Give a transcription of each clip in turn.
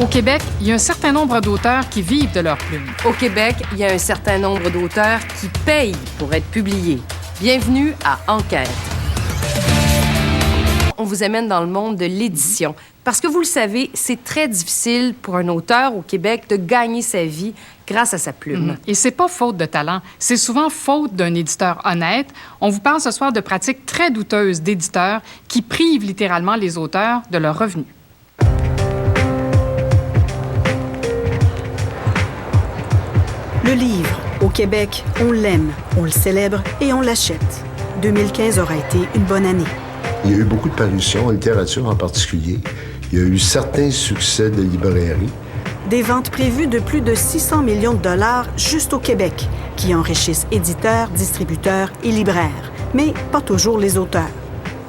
Au Québec, il y a un certain nombre d'auteurs qui vivent de leur plume. Au Québec, il y a un certain nombre d'auteurs qui payent pour être publiés. Bienvenue à Enquête. On vous amène dans le monde de l'édition. Parce que vous le savez, c'est très difficile pour un auteur au Québec de gagner sa vie grâce à sa plume. Et c'est pas faute de talent, c'est souvent faute d'un éditeur honnête. On vous parle ce soir de pratiques très douteuses d'éditeurs qui privent littéralement les auteurs de leurs revenus. Le livre, au Québec, on l'aime, on le célèbre et on l'achète. 2015 aura été une bonne année. Il y a eu beaucoup de parutions, en littérature en particulier. Il y a eu certains succès de librairie. Des ventes prévues de plus de 600 millions de dollars juste au Québec, qui enrichissent éditeurs, distributeurs et libraires, mais pas toujours les auteurs.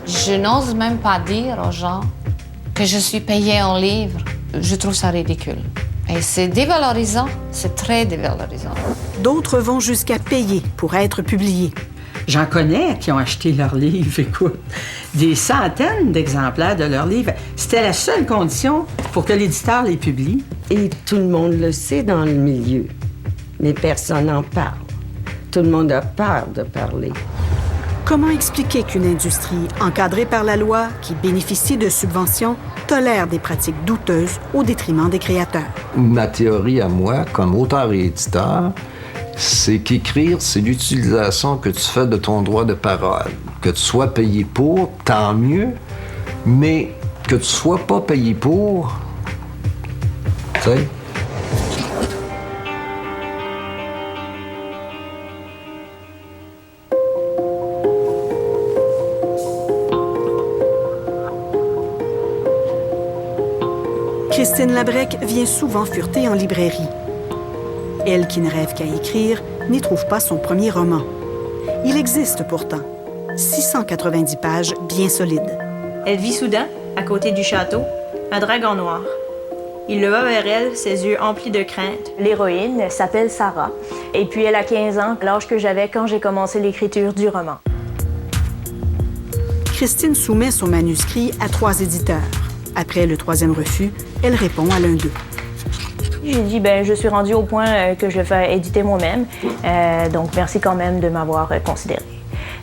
Je n'ose même pas dire aux gens que je suis payée en livres. Je trouve ça ridicule. Et c'est dévalorisant, c'est très dévalorisant. D'autres vont jusqu'à payer pour être publiés. J'en connais qui ont acheté leurs livres, écoute. Des centaines d'exemplaires de leurs livres. C'était la seule condition pour que l'éditeur les publie. Et tout le monde le sait dans le milieu, mais personne n'en parle. Tout le monde a peur de parler. Comment expliquer qu'une industrie encadrée par la loi, qui bénéficie de subventions, tolère des pratiques douteuses au détriment des créateurs? Ma théorie à moi, comme auteur et éditeur, c'est qu'écrire, c'est l'utilisation que tu fais de ton droit de parole. Que tu sois payé pour, tant mieux, mais que tu sois pas payé pour, tu sais. Christine Labrec vient souvent fureter en librairie. Elle, qui ne rêve qu'à écrire, n'y trouve pas son premier roman. Il existe pourtant. 690 pages bien solides. Elle vit soudain, à côté du château, un dragon noir. Il le va vers elle, ses yeux emplis de crainte. L'héroïne s'appelle Sarah, et puis elle a 15 ans, l'âge que j'avais quand j'ai commencé l'écriture du roman. Christine soumet son manuscrit à 3 éditeurs. Après le 3e refus, elle répond à l'un d'eux. J'ai dit, je suis rendue au point que je le fais éditer moi-même, donc merci quand même de m'avoir considéré.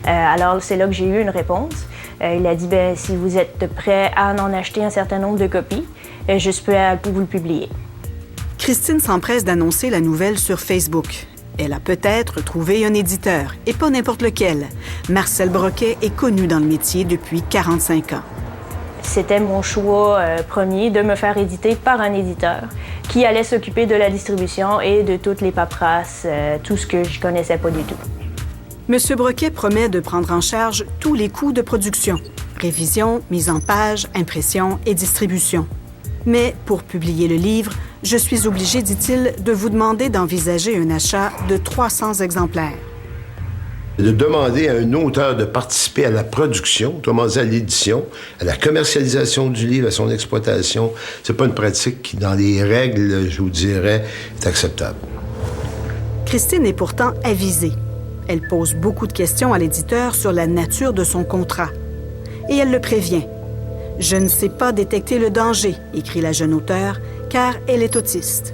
Alors, c'est là que j'ai eu une réponse. Il a dit, si vous êtes prêt à en acheter un certain nombre de copies, je suis prêt à vous le publier. Christine s'empresse d'annoncer la nouvelle sur Facebook. Elle a peut-être trouvé un éditeur, et pas n'importe lequel. Marcel Broquet est connu dans le métier depuis 45 ans. C'était mon choix premier de me faire éditer par un éditeur qui allait s'occuper de la distribution et de toutes les paperasses, tout ce que je connaissais pas du tout. Monsieur Broquet promet de prendre en charge tous les coûts de production, révision, mise en page, impression et distribution. Mais pour publier le livre, je suis obligé, dit-il, de vous demander d'envisager un achat de 300 exemplaires. De demander à un auteur de participer à la production, autrement dit à l'édition, à la commercialisation du livre, à son exploitation, c'est pas une pratique qui, dans les règles, je vous dirais, est acceptable. Christine est pourtant avisée. Elle pose beaucoup de questions à l'éditeur sur la nature de son contrat. Et elle le prévient. « Je ne sais pas détecter le danger », écrit la jeune auteure, car elle est autiste.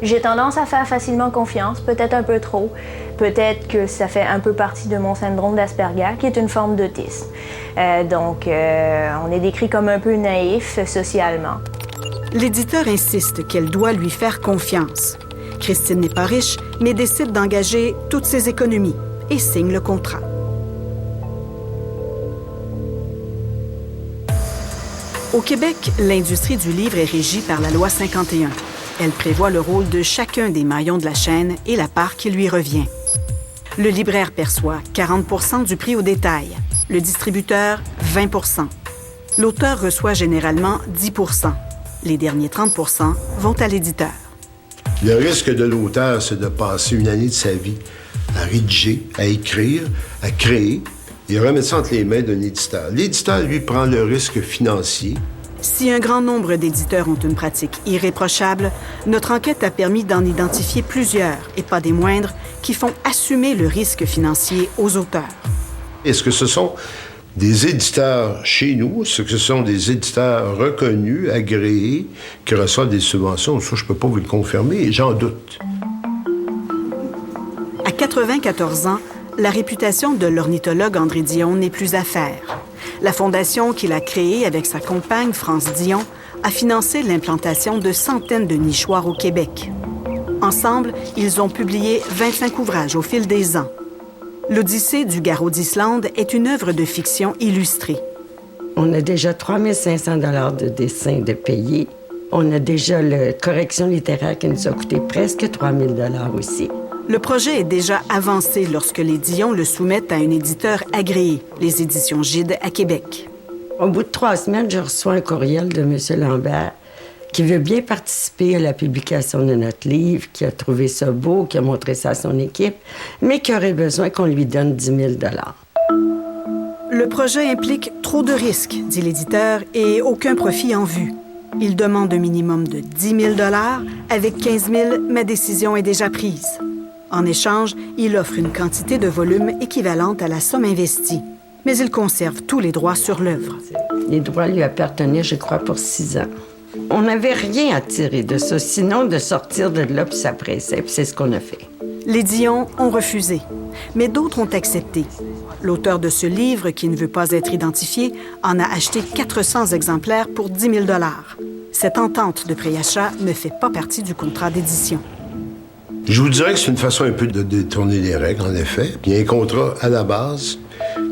J'ai tendance à faire facilement confiance, peut-être un peu trop. Peut-être que ça fait un peu partie de mon syndrome d'Asperger, qui est une forme d'autisme. Donc, on est décrit comme un peu naïf socialement. L'éditeur insiste qu'elle doit lui faire confiance. Christine n'est pas riche, mais décide d'engager toutes ses économies et signe le contrat. Au Québec, l'industrie du livre est régie par la loi 51. Elle prévoit le rôle de chacun des maillons de la chaîne et la part qui lui revient. Le libraire perçoit 40 % du prix au détail, le distributeur 20 %. L'auteur reçoit généralement 10 %. Les derniers 30 % vont à l'éditeur. Le risque de l'auteur, c'est de passer une année de sa vie à rédiger, à écrire, à créer et remettre ça entre les mains d'un éditeur. L'éditeur, lui, prend le risque financier. Si un grand nombre d'éditeurs ont une pratique irréprochable, notre enquête a permis d'en identifier plusieurs, et pas des moindres, qui font assumer le risque financier aux auteurs. Est-ce que ce sont des éditeurs chez nous, ce que ce sont des éditeurs reconnus, agréés, qui reçoivent des subventions. Ça, je ne peux pas vous le confirmer, j'en doute. À 94 ans, la réputation de l'ornithologue André Dion n'est plus à faire. La fondation qu'il a créée avec sa compagne France Dion a financé l'implantation de centaines de nichoirs au Québec. Ensemble, ils ont publié 25 ouvrages au fil des ans. L'Odyssée du garrot d'Islande est une œuvre de fiction illustrée. On a déjà 3 500 $ de dessins de payer. On a déjà la correction littéraire qui nous a coûté presque 3 000 $ aussi. Le projet est déjà avancé lorsque les Dion le soumettent à un éditeur agréé, les Éditions Gide à Québec. Au bout de 3 semaines, je reçois un courriel de M. Lambert qui veut bien participer à la publication de notre livre, qui a trouvé ça beau, qui a montré ça à son équipe, mais qui aurait besoin qu'on lui donne 10 000 $. Le projet implique trop de risques, dit l'éditeur, et aucun profit en vue. Il demande un minimum de 10 000 $. Avec 15 000, ma décision est déjà prise. En échange, il offre une quantité de volume équivalente à la somme investie. Mais il conserve tous les droits sur l'œuvre. Les droits lui appartenaient, je crois, pour 6 ans. On n'avait rien à tirer de ça, sinon de sortir de là, puis ça pressait, puis c'est ce qu'on a fait. Les Dion ont refusé, mais d'autres ont accepté. L'auteur de ce livre, qui ne veut pas être identifié, en a acheté 400 exemplaires pour 10 000 $. Cette entente de préachat ne fait pas partie du contrat d'édition. Je vous dirais que c'est une façon un peu de détourner les règles, en effet. Il y a un contrat à la base.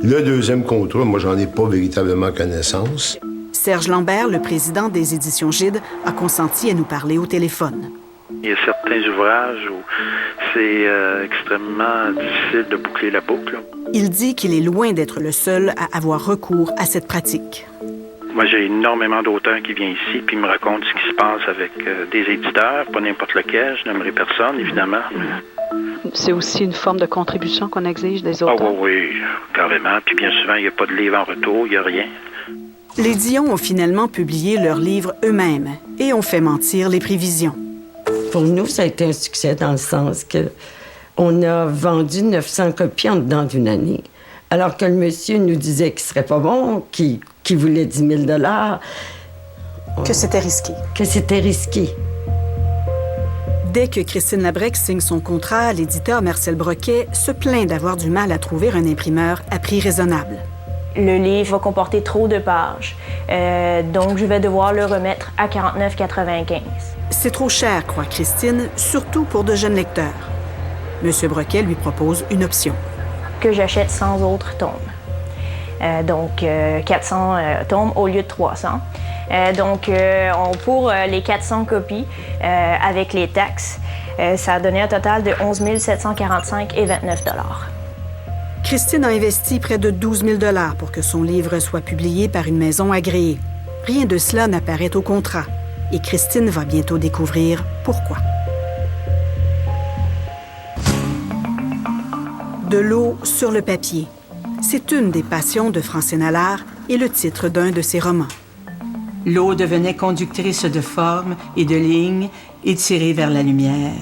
Le deuxième contrat, moi, j'en ai pas véritablement connaissance. Serge Lambert, le président des Éditions Gide, a consenti à nous parler au téléphone. Il y a certains ouvrages où c'est extrêmement difficile de boucler la boucle. Il dit qu'il est loin d'être le seul à avoir recours à cette pratique. Moi, j'ai énormément d'auteurs qui viennent ici puis me racontent ce qui se passe avec des éditeurs, pas n'importe lequel, je n'aimerais personne, évidemment. C'est aussi une forme de contribution qu'on exige des auteurs. Ah oui, carrément. Puis bien souvent, il n'y a pas de livre en retour, il n'y a rien. Les Dion ont finalement publié leurs livres eux-mêmes et ont fait mentir les prévisions. Pour nous, ça a été un succès dans le sens que on a vendu 900 copies en dedans d'une année. Alors que le monsieur nous disait qu'il serait pas bon, qu'il voulait 10 000 $. Que c'était risqué. Que c'était risqué. Dès que Christine Labrec signe son contrat, l'éditeur Marcel Broquet se plaint d'avoir du mal à trouver un imprimeur à prix raisonnable. Le livre va comporter trop de pages, donc je vais devoir le remettre à 49,95 $. C'est trop cher, croit Christine, surtout pour de jeunes lecteurs. Monsieur Broquet lui propose une option. Que j'achète 100 autres tomes. Donc 400 tomes au lieu de 300. Pour les 400 copies, avec les taxes, ça a donné un total de 11 745,29 $. Christine a investi près de 12 000 $ pour que son livre soit publié par une maison agréée. Rien de cela n'apparaît au contrat. Et Christine va bientôt découvrir pourquoi. De l'eau sur le papier. C'est une des passions de Francine Allard et le titre d'un de ses romans. L'eau devenait conductrice de formes et de lignes étirées vers la lumière.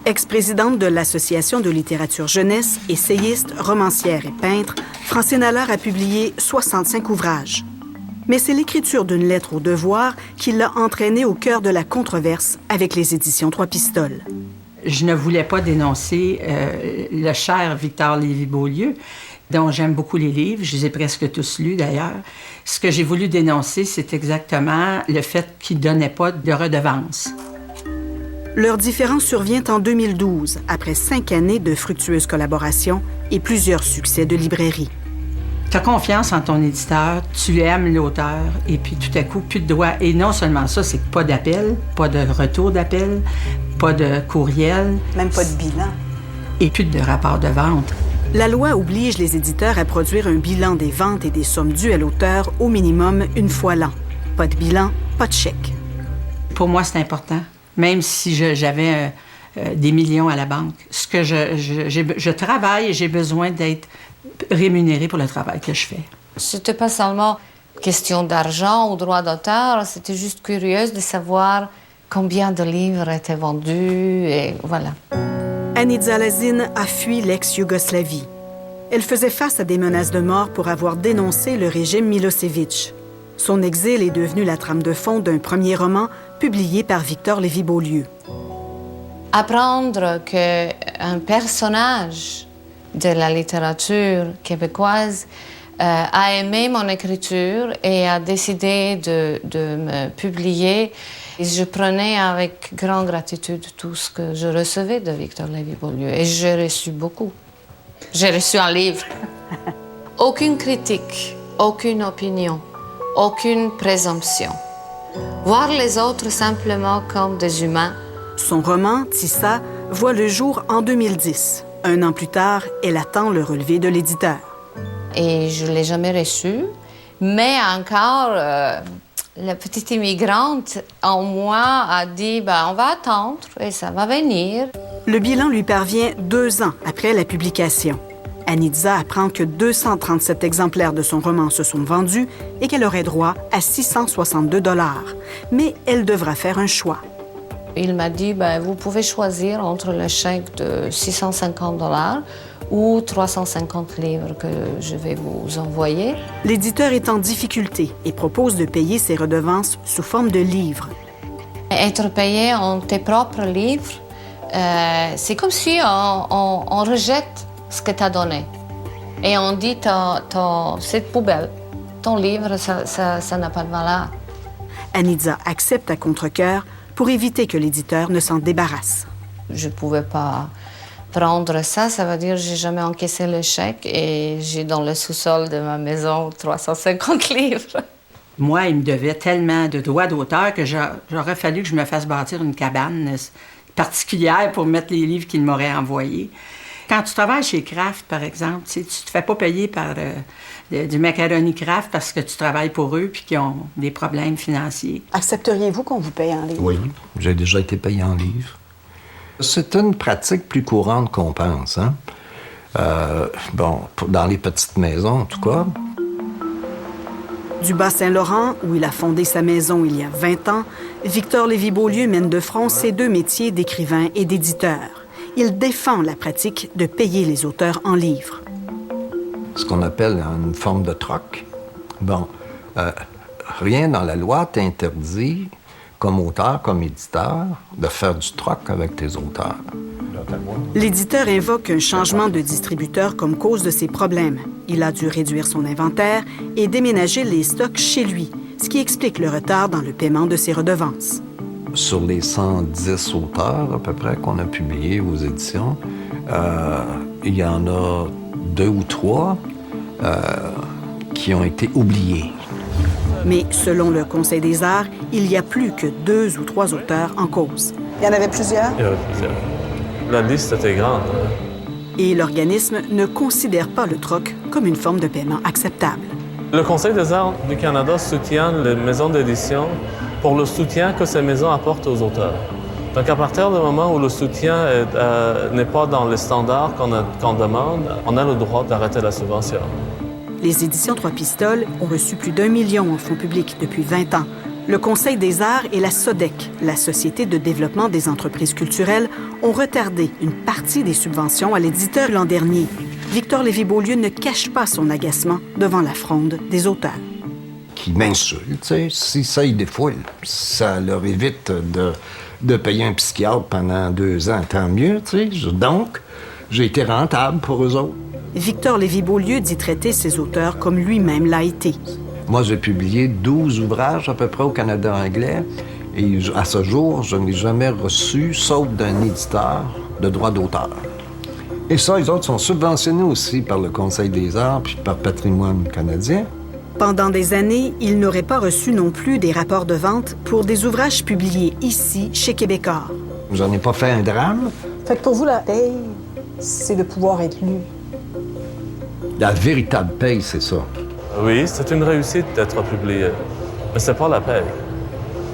Ex-présidente de l'Association de littérature jeunesse, essayiste, romancière et peintre, Francine Allard a publié 65 ouvrages. Mais c'est l'écriture d'une lettre au devoir qui l'a entraînée au cœur de la controverse avec les éditions Trois Pistoles. Je ne voulais pas dénoncer le cher Victor Lévy-Beaulieu, dont j'aime beaucoup les livres. Je les ai presque tous lus, d'ailleurs. Ce que j'ai voulu dénoncer, c'est exactement le fait qu'il ne donnait pas de redevance. Leur différence survient en 2012, après 5 années de fructueuses collaborations et plusieurs succès de librairie. Tu as confiance en ton éditeur, tu aimes l'auteur, et puis tout à coup, plus de droits. Et non seulement ça, c'est pas d'appel, pas de retour d'appel, pas de courriel. Même pas de bilan. Et plus de rapport de vente. La loi oblige les éditeurs à produire un bilan des ventes et des sommes dues à l'auteur au minimum une fois l'an. Pas de bilan, pas de chèque. Pour moi, c'est important. Même si j'avais des millions à la banque. Ce que je travaille et j'ai besoin d'être rémunérée pour le travail que je fais. C'était pas seulement question d'argent ou droit d'auteur, c'était juste curieuse de savoir combien de livres étaient vendus et voilà. Annie Zalazine a fui l'ex-Yougoslavie. Elle faisait face à des menaces de mort pour avoir dénoncé le régime Milosevic. Son exil est devenu la trame de fond d'un premier roman publié par Victor Lévy-Beaulieu. Apprendre qu'un personnage de la littérature québécoise a aimé mon écriture et a décidé de me publier. Et je prenais avec grande gratitude tout ce que je recevais de Victor Lévy-Beaulieu. Et j'ai reçu beaucoup. J'ai reçu un livre. Aucune critique, aucune opinion, aucune présomption. Voir les autres simplement comme des humains. Son roman, Tissa, voit le jour en 2010. Un an plus tard, elle attend le relevé de l'éditeur. Et je ne l'ai jamais reçu, mais encore, la petite immigrante en moi a dit ben, on va attendre et ça va venir. Le bilan lui parvient 2 ans après la publication. Anitza apprend que 237 exemplaires de son roman se sont vendus et qu'elle aurait droit à 662 $. Mais elle devra faire un choix. Il m'a dit ben, vous pouvez choisir entre le chèque de 650 $ ou 350 livres que je vais vous envoyer. L'éditeur est en difficulté et propose de payer ses redevances sous forme de livres. Être payé en tes propres livres, c'est comme si on rejette ce que tu as donné. Et on dit, c'est poubelle. Ton livre, ça n'a pas de valeur. Anitza accepte à contre-cœur pour éviter que l'éditeur ne s'en débarrasse. Je ne pouvais pas prendre ça, ça veut dire que je n'ai jamais encaissé le chèque et j'ai dans le sous-sol de ma maison 350 livres. Moi, il me devait tellement de droits d'auteur que j'aurais fallu que je me fasse bâtir une cabane particulière pour mettre les livres qu'il m'aurait envoyés. Quand tu travailles chez Kraft, par exemple, tu ne te fais pas payer par du macaroni Kraft parce que tu travailles pour eux puis qu'ils ont des problèmes financiers. Accepteriez-vous qu'on vous paye en livres? Oui, j'ai déjà été payé en livres. C'est une pratique plus courante qu'on pense, hein? Dans les petites maisons, en tout cas. Du Bas-Saint-Laurent, où il a fondé sa maison il y a 20 ans, Victor Lévy-Beaulieu mène de front ses 2 métiers d'écrivain et d'éditeur. Il défend la pratique de payer les auteurs en livres. Ce qu'on appelle une forme de troc. Rien dans la loi t'interdit, comme auteur, comme éditeur, de faire du troc avec tes auteurs. L'éditeur invoque un changement de distributeur comme cause de ses problèmes. Il a dû réduire son inventaire et déménager les stocks chez lui, ce qui explique le retard dans le paiement de ses redevances. Sur les 110 auteurs, à peu près, qu'on a publiés aux éditions, il y en a 2 ou 3 qui ont été oubliés. Mais selon le Conseil des arts, il y a plus que 2 ou 3 auteurs en cause. Il y en avait plusieurs? Il y en avait plusieurs. La liste était grande. Et l'organisme ne considère pas le troc comme une forme de paiement acceptable. Le Conseil des arts du Canada soutient les maisons d'édition pour le soutien que ces maisons apportent aux auteurs. Donc, à partir du moment où le soutien n'est pas dans les standards qu'on demande, on a le droit d'arrêter la subvention. Les éditions 3 Pistoles ont reçu plus d'1 million en fonds publics depuis 20 ans. Le Conseil des arts et la SODEC, la Société de développement des entreprises culturelles, ont retardé une partie des subventions à l'éditeur l'an dernier. Victor Lévy-Beaulieu ne cache pas son agacement devant la fronde des auteurs. Qui m'insultent, tu sais. Si ça y défoule, ça leur évite de payer un psychiatre pendant 2 ans, tant mieux, tu sais. Donc, j'ai été rentable pour eux autres. Victor Lévy-Beaulieu dit traiter ses auteurs comme lui-même l'a été. Moi, j'ai publié 12 ouvrages à peu près au Canada anglais et à ce jour, je n'ai jamais reçu, sauf d'un éditeur, de droit d'auteur. Et ça, les autres sont subventionnés aussi par le Conseil des arts puis par Patrimoine canadien. Pendant des années, il n'aurait pas reçu non plus des rapports de vente pour des ouvrages publiés ici, chez Québécois. J'en ai pas fait un drame. Fait que pour vous, la paye, c'est de pouvoir être lu. La véritable paye, c'est ça. Oui, c'est une réussite d'être publié, mais c'est pas la paye.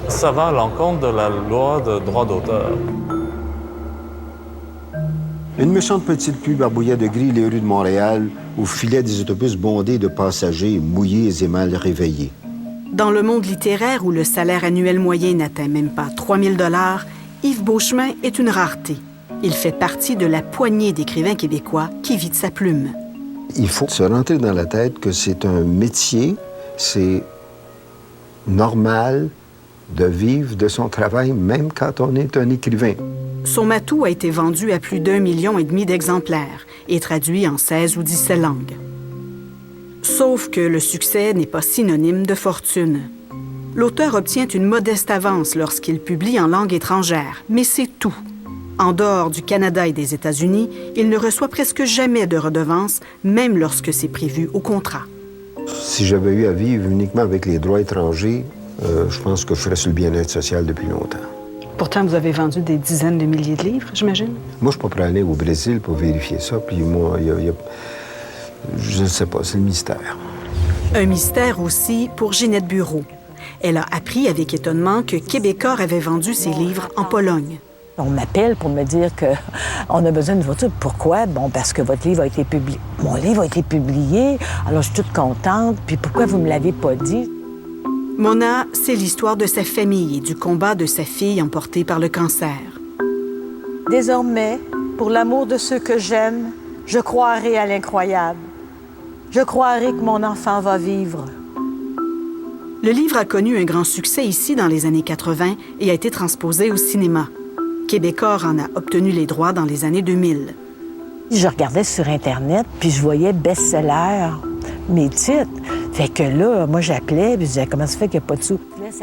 Ça va à l'encontre de la loi de droit d'auteur. Une méchante petite pluie barbouillait de gris les rues de Montréal où filaient des autobus bondés de passagers mouillés et mal réveillés. Dans le monde littéraire où le salaire annuel moyen n'atteint même pas 3 000 $, Yves Beauchemin est une rareté. Il fait partie de la poignée d'écrivains québécois qui vit de sa plume. Il faut se rentrer dans la tête que c'est un métier, c'est normal de vivre de son travail, même quand on est un écrivain. Son matou a été vendu à plus d'1,5 million d'exemplaires et traduit en 16 ou 17 langues. Sauf que le succès n'est pas synonyme de fortune. L'auteur obtient une modeste avance lorsqu'il publie en langue étrangère, mais c'est tout. En dehors du Canada et des États-Unis, il ne reçoit presque jamais de redevance, même lorsque c'est prévu au contrat. Si j'avais eu à vivre uniquement avec les droits étrangers, je pense que je serais sur le bien-être social depuis longtemps. Pourtant, vous avez vendu des dizaines de milliers de livres, j'imagine? Moi, je ne suis pas prêt à aller au Brésil pour vérifier ça, puis moi, je ne sais pas, c'est le mystère. Un mystère aussi pour Ginette Bureau. Elle a appris avec étonnement que Québecor avait vendu ses livres en Pologne. On m'appelle pour me dire qu'on a besoin de voiture. Pourquoi? Bon, parce que votre livre a été publié. Mon livre a été publié, alors je suis toute contente. Puis pourquoi vous ne me l'avez pas dit? Mona, c'est l'histoire de sa famille et du combat de sa fille emportée par le cancer. Désormais, pour l'amour de ceux que j'aime, je croirai à l'incroyable. Je croirai que mon enfant va vivre. Le livre a connu un grand succès ici dans les années 80 et a été transposé au cinéma. Québecor en a obtenu les droits dans les années 2000. Je regardais sur Internet, puis je voyais best-seller, mes titres. Fait que là, moi, j'appelais, puis je disais, comment ça fait qu'il n'y a pas de sous?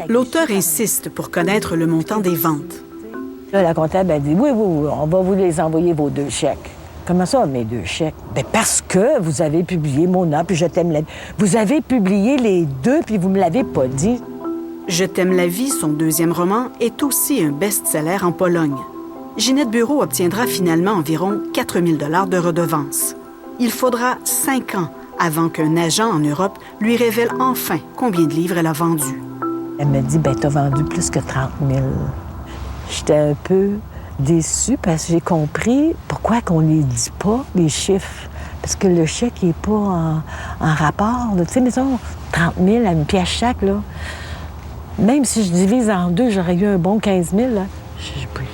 L'auteur insiste pour connaître le montant des ventes. Là, la comptable a dit, oui, on va vous les envoyer vos 2 chèques. Comment ça, mes 2 chèques? Bien, parce que vous avez publié Mona, puis Je t'aime la vie. Vous avez publié les 2, puis vous me l'avez pas dit. Je t'aime la vie, son 2e roman, est aussi un best-seller en Pologne. Ginette Bureau obtiendra finalement environ 4 000 $ de redevance. Il faudra 5 ans avant qu'un agent en Europe lui révèle enfin combien de livres elle a vendus. Elle me dit, t'as vendu plus que 30 000. J'étais un peu déçue parce que j'ai compris pourquoi qu'on les dit pas, les chiffres. Parce que le chèque n'est pas en rapport. Tu sais, mettons, 30 000 à une pièce chaque, là. Même si je divise en 2, j'aurais eu un bon 15 000, là. J'ai pas eu.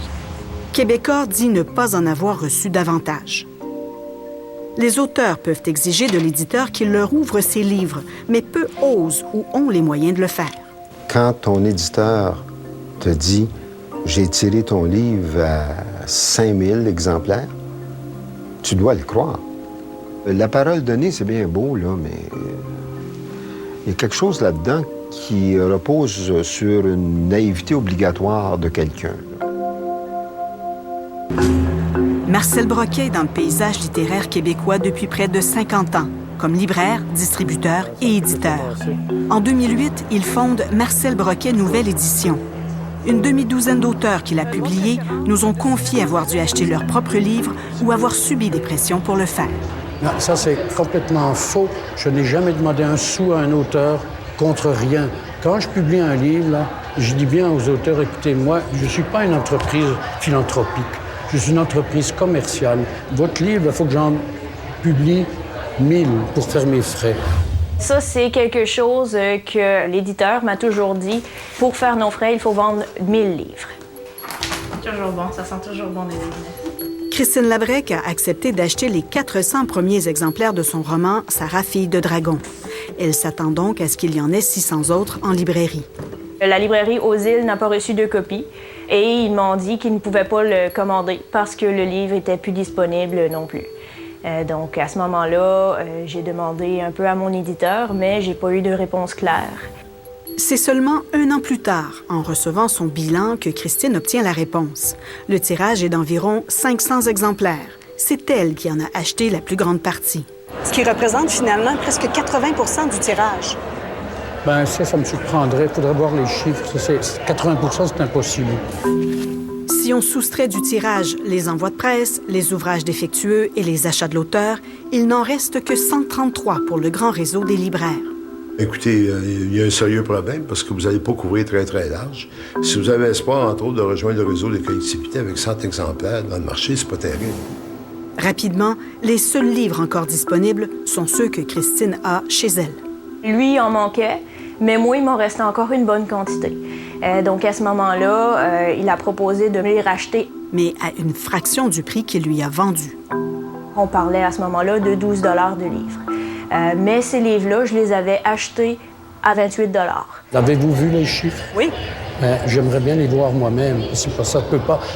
Québecor dit ne pas en avoir reçu davantage. Les auteurs peuvent exiger de l'éditeur qu'il leur ouvre ses livres, mais peu osent ou ont les moyens de le faire. Quand ton éditeur te dit « J'ai tiré ton livre à 5 000 exemplaires », tu dois le croire. La parole donnée, c'est bien beau, là, mais il y a quelque chose là-dedans qui repose sur une naïveté obligatoire de quelqu'un. Marcel Broquet est dans le paysage littéraire québécois depuis près de 50 ans, comme libraire, distributeur et éditeur. En 2008, il fonde Marcel Broquet Nouvelle Édition. Une demi-douzaine d'auteurs qu'il a publiés nous ont confié avoir dû acheter leurs propres livres ou avoir subi des pressions pour le faire. Non, ça c'est complètement faux. Je n'ai jamais demandé un sou à un auteur contre rien. Quand je publie un livre, là, je dis bien aux auteurs, écoutez, moi, je ne suis pas une entreprise philanthropique. Je suis une entreprise commerciale. Votre livre, il faut que j'en publie 1000 pour faire mes frais. Ça, c'est quelque chose que l'éditeur m'a toujours dit. Pour faire nos frais, il faut vendre 1000 livres. Toujours bon, ça sent toujours bon des livres. Christine Labrec a accepté d'acheter les 400 premiers exemplaires de son roman « Sarah, fille de dragon ». Elle s'attend donc à ce qu'il y en ait 600 autres en librairie. La librairie Aux Îles n'a pas reçu de copie et ils m'ont dit qu'ils ne pouvaient pas le commander parce que le livre était plus disponible non plus. Donc à ce moment-là, j'ai demandé un peu à mon éditeur, mais j'ai pas eu de réponse claire. C'est seulement 1 an plus tard, en recevant son bilan, que Christine obtient la réponse. Le tirage est d'environ 500 exemplaires. C'est elle qui en a acheté la plus grande partie. Ce qui représente finalement presque 80 % du tirage. Ben ça me surprendrait. Il faudrait voir les chiffres. 80 % c'est impossible. Si on soustrait du tirage les envois de presse, les ouvrages défectueux et les achats de l'auteur, il n'en reste que 133 pour le grand réseau des libraires. Écoutez, il y a un sérieux problème parce que vous n'allez pas couvrir très, très large. Si vous avez espoir, entre autres, de rejoindre le réseau des collectivités avec 100 exemplaires dans le marché, c'est pas terrible. Rapidement, les seuls livres encore disponibles sont ceux que Christine a chez elle. Lui, il en manquait, mais moi, il m'en restait encore une bonne quantité. Donc, à ce moment-là, il a proposé de me les racheter. Mais à une fraction du prix qu'il lui a vendu. On parlait à ce moment-là de 12 $ de livre. Mais ces livres-là, je les avais achetés à 28 $. Avez-vous vu les chiffres? Oui. J'aimerais bien les voir moi-même. C'est pas ça.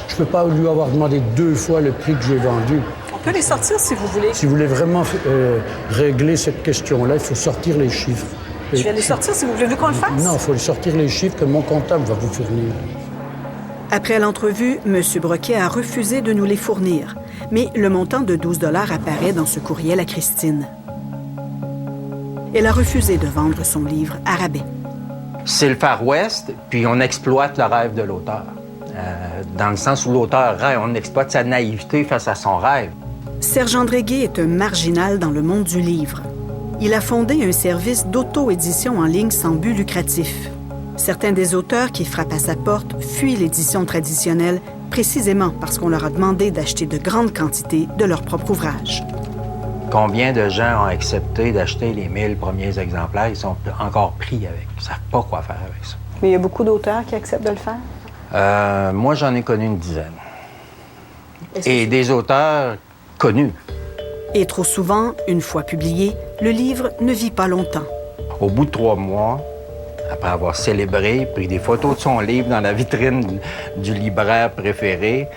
Je peux pas lui avoir demandé 2 fois le prix que j'ai vendu. On peut les sortir si vous voulez. Si vous voulez vraiment régler cette question-là, il faut sortir les chiffres. Je vais les sortir si vous voulez qu'on le fasse. Non, il faut sortir les chiffres que mon comptable va vous fournir. Après l'entrevue, M. Broquet a refusé de nous les fournir. Mais le montant de 12 $ apparaît dans ce courriel à Christine. Elle a refusé de vendre son livre à rabais. C'est le Far West, puis on exploite le rêve de l'auteur. Dans le sens où l'auteur rêve, on exploite sa naïveté face à son rêve. Serge André-Gué est un marginal dans le monde du livre. Il a fondé un service d'auto-édition en ligne sans but lucratif. Certains des auteurs qui frappent à sa porte fuient l'édition traditionnelle précisément parce qu'on leur a demandé d'acheter de grandes quantités de leur propre ouvrage. Combien de gens ont accepté d'acheter les 1000 premiers exemplaires? Ils sont encore pris avec. Ils ne savent pas quoi faire avec ça. Mais il y a beaucoup d'auteurs qui acceptent de le faire? Moi, j'en ai connu une dizaine. Et des auteurs connus. Et trop souvent, une fois publié, le livre ne vit pas longtemps. Au bout de 3 mois, après avoir célébré, pris des photos de son livre dans la vitrine du libraire préféré,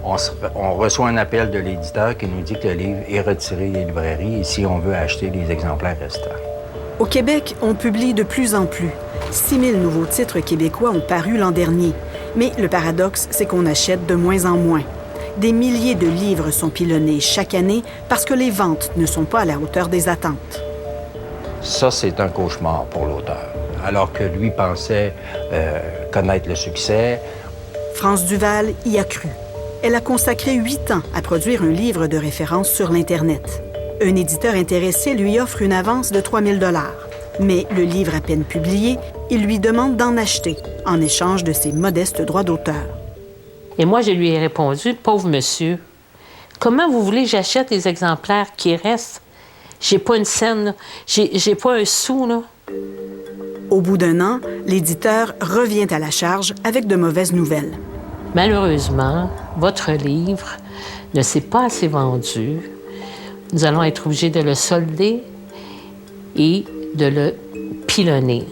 on reçoit un appel de l'éditeur qui nous dit que le livre est retiré des librairies et si on veut acheter les exemplaires restants. Au Québec, on publie de plus en plus. 6 000 nouveaux titres québécois ont paru l'an dernier. Mais le paradoxe, c'est qu'on achète de moins en moins. Des milliers de livres sont pilonnés chaque année parce que les ventes ne sont pas à la hauteur des attentes. Ça, c'est un cauchemar pour l'auteur. Alors que lui pensait connaître le succès. France Duval y a cru. Elle a consacré 8 ans à produire un livre de référence sur l'Internet. Un éditeur intéressé lui offre une avance de 3 000 $. Mais le livre à peine publié, il lui demande d'en acheter en échange de ses modestes droits d'auteur. Et moi, je lui ai répondu, pauvre monsieur, comment vous voulez que j'achète les exemplaires qui restent? J'ai pas une scène, j'ai pas un sou, là. Au bout d'1 an, l'éditeur revient à la charge avec de mauvaises nouvelles. Malheureusement, votre livre ne s'est pas assez vendu. Nous allons être obligés de le solder et de le pilonner.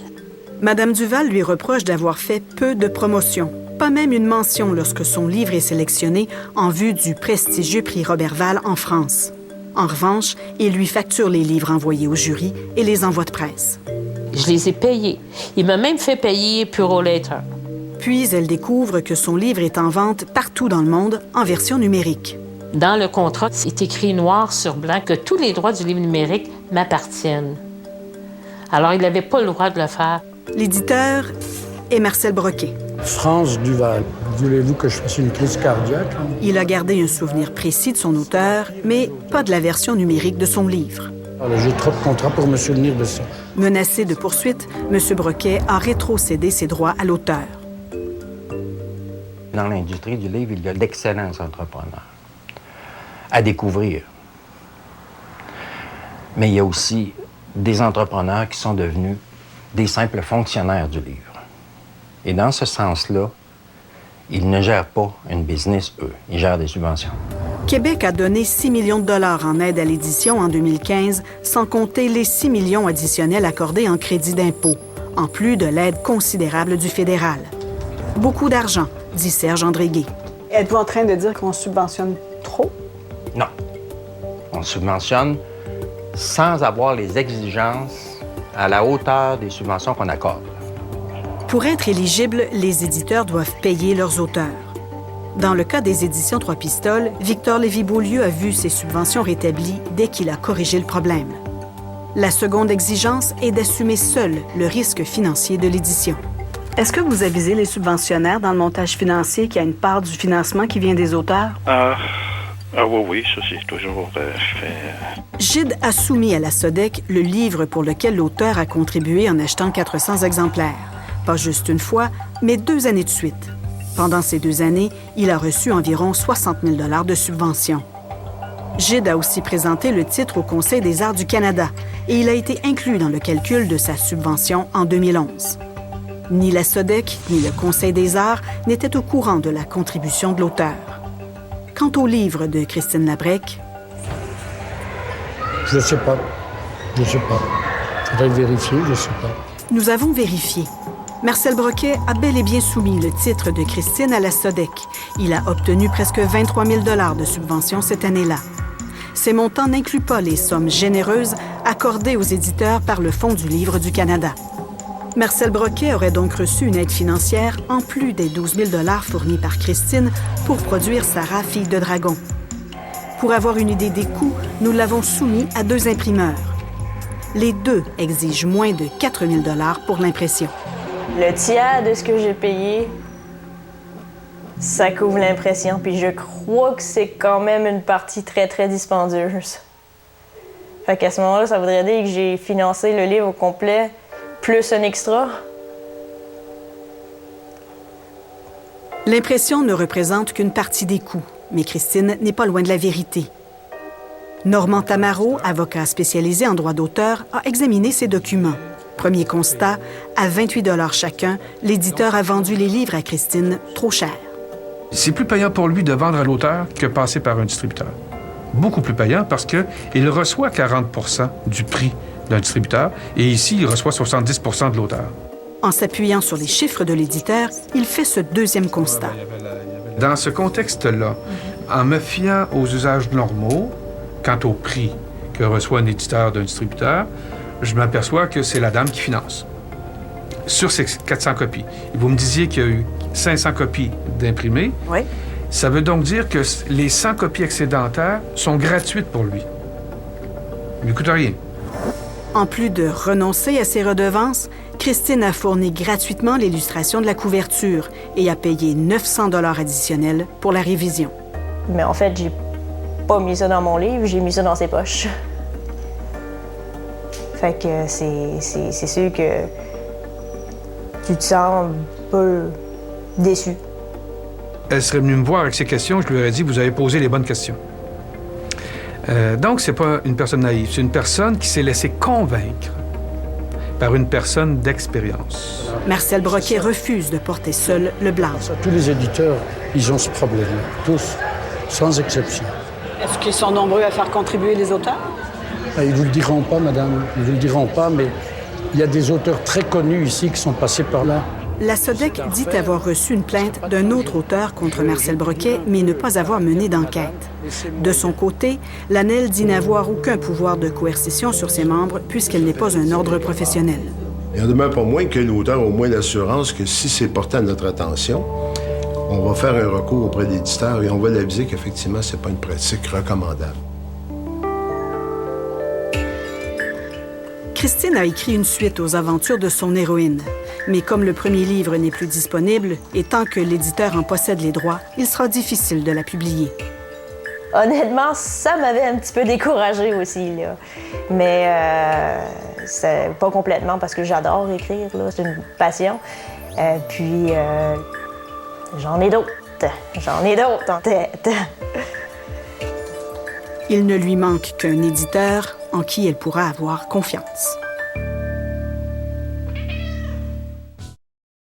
Madame Duval lui reproche d'avoir fait peu de promotion, pas même une mention lorsque son livre est sélectionné en vue du prestigieux prix Roberval en France. En revanche, il lui facture les livres envoyés au jury et les envois de presse. Je les ai payés. Il m'a même fait payer Purolator. Puis, elle découvre que son livre est en vente partout dans le monde en version numérique. Dans le contrat, c'est écrit noir sur blanc que tous les droits du livre numérique m'appartiennent. Alors, il n'avait pas le droit de le faire. L'éditeur est Marcel Broquet. France Duval, voulez-vous que je fasse une crise cardiaque? Il a gardé un souvenir précis de son auteur, mais pas de la version numérique de son livre. J'ai trop de contrats pour me souvenir de ça. Menacé de poursuite, M. Broquet a rétrocédé ses droits à l'auteur. Dans l'industrie du livre, il y a d'excellents entrepreneurs à découvrir. Mais il y a aussi des entrepreneurs qui sont devenus des simples fonctionnaires du livre. Et dans ce sens-là, ils ne gèrent pas une business, eux. Ils gèrent des subventions. Québec a donné 6 millions de dollars en aide à l'édition en 2015, sans compter les 6 millions additionnels accordés en crédit d'impôt, en plus de l'aide considérable du fédéral. Beaucoup d'argent, dit Serge André-Gué. Êtes-vous en train de dire qu'on subventionne trop? Non. On subventionne sans avoir les exigences à la hauteur des subventions qu'on accorde. Pour être éligibles, les éditeurs doivent payer leurs auteurs. Dans le cas des éditions Trois Pistoles, Victor Lévy-Beaulieu a vu ses subventions rétablies dès qu'il a corrigé le problème. La seconde exigence est d'assumer seul le risque financier de l'édition. Est-ce que vous avisez les subventionnaires dans le montage financier qu'il y a une part du financement qui vient des auteurs? Oui, ça c'est toujours fait. Gide a soumis à la SODEC le livre pour lequel l'auteur a contribué en achetant 400 exemplaires. Pas juste une fois, mais 2 années de suite. Pendant ces 2 années, il a reçu environ 60 000 $ de subventions. Gide a aussi présenté le titre au Conseil des arts du Canada et il a été inclus dans le calcul de sa subvention en 2011. Ni la SODEC ni le Conseil des arts n'étaient au courant de la contribution de l'auteur. Quant au livre de Christine Labrec... Je sais pas. Faudrait vérifier, je sais pas. Nous avons vérifié. Marcel Broquet a bel et bien soumis le titre de Christine à la SODEC. Il a obtenu presque 23 000 $ de subventions cette année-là. Ces montants n'incluent pas les sommes généreuses accordées aux éditeurs par le Fonds du livre du Canada. Marcel Broquet aurait donc reçu une aide financière en plus des 12 000 $ fournis par Christine pour produire Sarah, fille de dragon. Pour avoir une idée des coûts, nous l'avons soumis à 2 imprimeurs. Les deux exigent moins de 4 000 $ pour l'impression. Le tiers de ce que j'ai payé, ça couvre l'impression. Puis je crois que c'est quand même une partie très, très dispendieuse. Fait qu'à ce moment-là, ça voudrait dire que j'ai financé le livre au complet, plus un extra. L'impression ne représente qu'une partie des coûts, mais Christine n'est pas loin de la vérité. Normand Tamaro, avocat spécialisé en droit d'auteur, a examiné ces documents. Premier constat, à 28 $ chacun, l'éditeur a vendu les livres à Christine trop cher. C'est plus payant pour lui de vendre à l'auteur que passer par un distributeur. Beaucoup plus payant parce qu'il reçoit 40 % du prix d'un distributeur et ici, il reçoit 70 % de l'auteur. En s'appuyant sur les chiffres de l'éditeur, il fait ce deuxième constat. Dans ce contexte-là, en me fiant aux usages normaux, quant au prix que reçoit un éditeur d'un distributeur, je m'aperçois que c'est la dame qui finance. Sur ces 400 copies. Vous me disiez qu'il y a eu 500 copies d'imprimés. Oui. Ça veut donc dire que les 100 copies excédentaires sont gratuites pour lui. Il ne lui coûte rien. En plus de renoncer à ses redevances, Christine a fourni gratuitement l'illustration de la couverture et a payé 900 $ additionnels pour la révision. Mais en fait, j'ai pas mis ça dans mon livre, j'ai mis ça dans ses poches. Fait que c'est sûr que tu te sens un peu déçu. Elle serait venue me voir avec ces questions, je lui aurais dit, vous avez posé les bonnes questions. Donc, c'est pas une personne naïve, c'est une personne qui s'est laissée convaincre par une personne d'expérience. Marcel Broquet refuse de porter seul le blâme. Tous les éditeurs, ils ont ce problème-là, tous, sans exception. Est-ce qu'ils sont nombreux à faire contribuer les auteurs? Ils ne vous le diront pas, madame, ils ne vous le diront pas, mais il y a des auteurs très connus ici qui sont passés par là. La SODEC dit avoir reçu une plainte d'un autre auteur contre Marcel Broquet, mais ne pas avoir mené d'enquête. De son côté, l'ANEL dit n'avoir aucun pouvoir de coercition sur ses membres puisqu'elle n'est pas un ordre professionnel. Il en demeure pas moins que l'auteur a au moins l'assurance que si c'est porté à notre attention, on va faire un recours auprès de l'éditeur et on va l'aviser qu'effectivement, ce n'est pas une pratique recommandable. Christine a écrit une suite aux aventures de son héroïne. Mais comme le premier livre n'est plus disponible, et tant que l'éditeur en possède les droits, il sera difficile de la publier. Honnêtement, ça m'avait un petit peu découragée aussi, là. Mais c'est pas complètement parce que j'adore écrire, là. C'est une passion. Puis j'en ai d'autres. J'en ai d'autres en tête. Il ne lui manque qu'un éditeur en qui elle pourra avoir confiance.